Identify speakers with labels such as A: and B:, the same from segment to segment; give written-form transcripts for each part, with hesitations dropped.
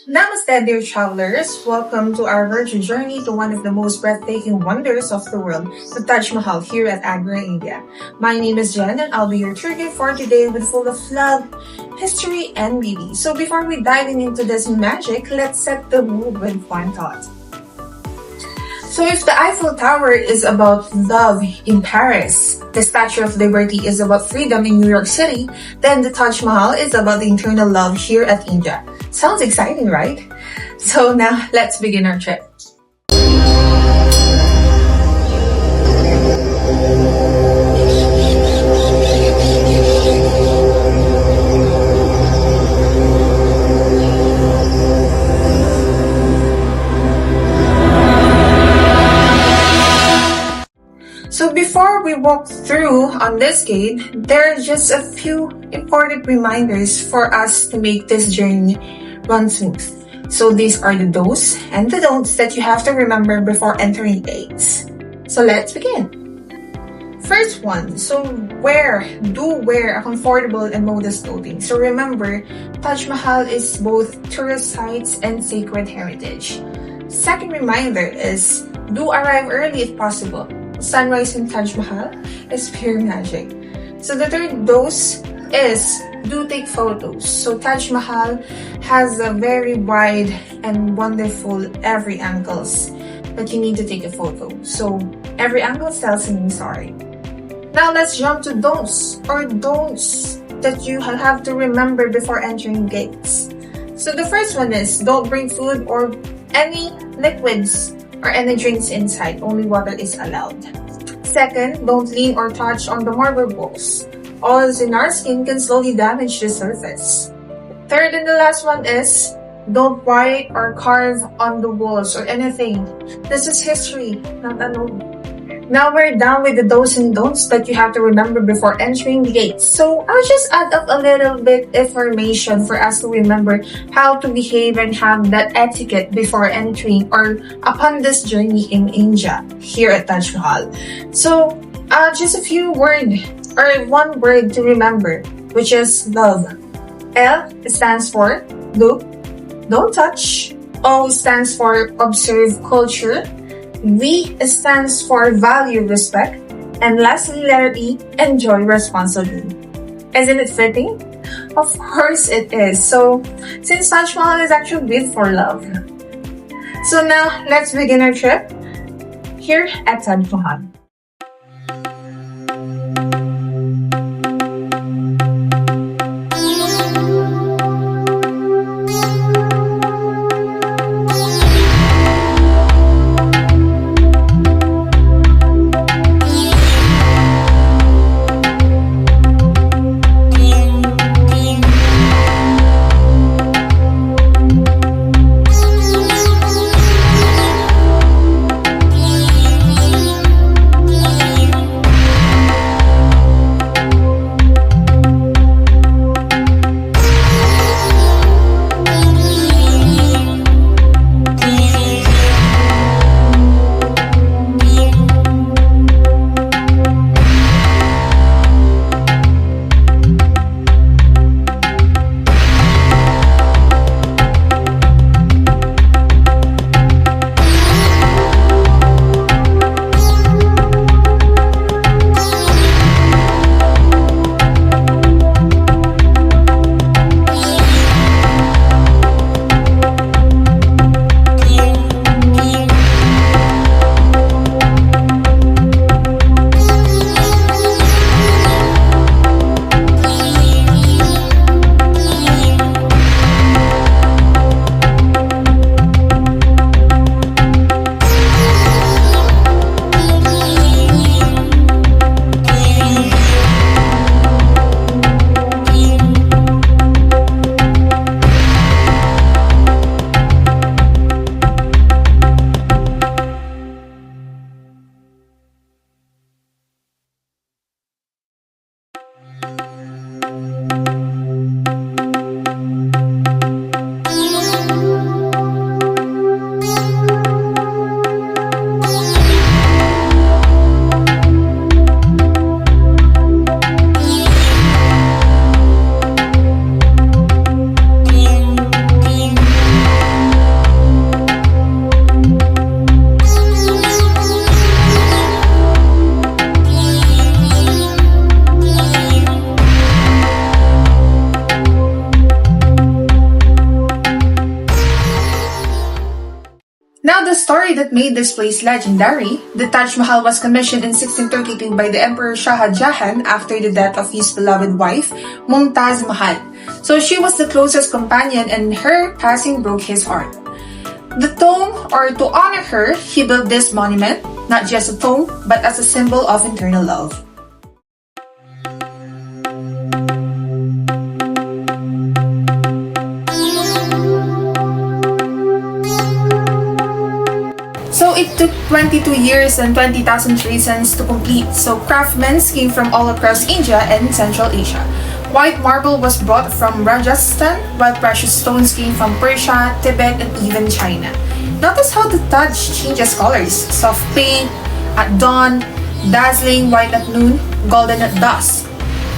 A: Namaste, dear travelers. Welcome to our virtual journey to one of the most breathtaking wonders of the world, the Taj Mahal here at Agra, India. My name is Jen and I'll be your tour guide for today with full of love, history, and beauty. So before we dive into this magic, let's set the mood with one thought. So if the Eiffel Tower is about love in Paris, the Statue of Liberty is about freedom in New York City, then the Taj Mahal is about the internal love here at India. Sounds exciting, right? So now let's begin our trip. So before we walk through on this gate, there are just a few important reminders for us to make this journey run smooth. So these are the do's and the don'ts that you have to remember before entering gates. So let's begin. First one, do wear a comfortable and modest clothing. So remember, Taj Mahal is both tourist sites and sacred heritage. Second reminder is, do arrive early if possible. Sunrise in Taj Mahal is pure magic. So the third dose is, do take photos. So Taj Mahal has a very wide and wonderful every angles that you need to take a photo. So every angle tells a new story. Now let's jump to don'ts that you have to remember before entering gates. So the first one is, don't bring food or any liquids or any drinks inside. Only water is allowed. Second, don't lean or touch on the marble walls. Oils in our skin can slowly damage the surface. Third and the last one is, don't write or carve on the walls or anything. This is history, not a law. Now we're done with the do's and don'ts that you have to remember before entering the gates. So I'll just add up a little bit information for us to remember how to behave and have that etiquette before entering or upon this journey in India here at Taj Mahal. So just a few words or one word to remember, which is love. L stands for look, don't touch. O stands for observe culture. V stands for value respect. And lastly, letter E, enjoy responsibly. Isn't it fitting? Of course it is. So, since Taj Mahal is actually built for love. So now, let's begin our trip here at Taj Mahal. the story that made this place legendary, the Taj Mahal was commissioned in 1632 by the Emperor Shah Jahan after the death of his beloved wife, Mumtaz Mahal. So she was the closest companion and her passing broke his heart. The tomb, or to honor her, he built this monument, not just a tomb, but as a symbol of eternal love. So it took 22 years and 20,000 reasons to complete. So craftsmen came from all across India and Central Asia. White marble was brought from Rajasthan, while precious stones came from Persia, Tibet, and even China. Notice how the Taj changes colors: soft pink at dawn, dazzling white at noon, golden at dusk.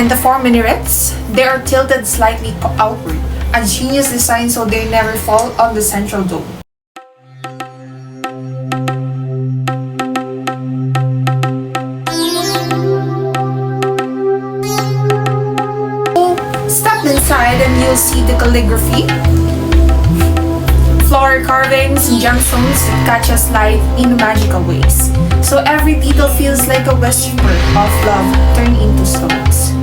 A: And the four minarets, they are tilted slightly outward, a genius design so they never fall on the central dome. Step inside and you'll see the calligraphy, floral carvings, and gemstones that catches light in magical ways. So every detail feels like a whisper of love turned into stones.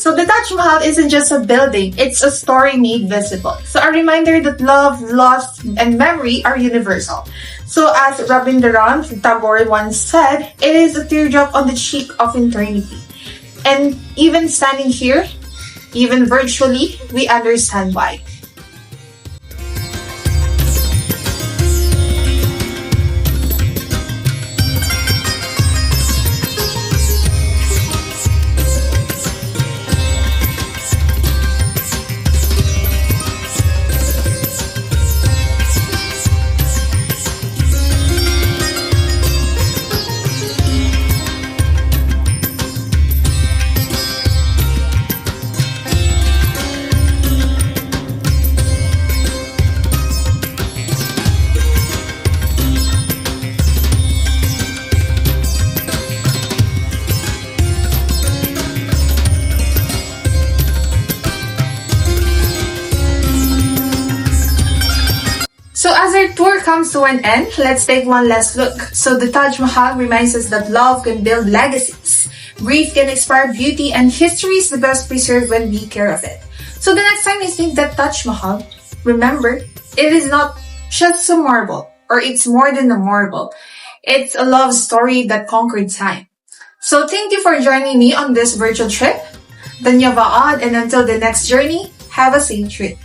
A: So the Taj Mahal isn't just a building, it's a story made visible. So a reminder that love, loss, and memory are universal. So as Rabindranath Tagore once said, it is a teardrop on the cheek of eternity. And even standing here, even virtually, we understand why. comes to an end, let's take one last look. So the Taj Mahal reminds us that love can build legacies, grief can inspire beauty, and history is the best preserved when we care of it. So the next time you think that Taj Mahal, remember, it is not just a marble, or it's more than a marble. It's a love story that conquered time. So thank you for joining me on this virtual trip. Dhanyavad, and until the next journey, have a safe trip.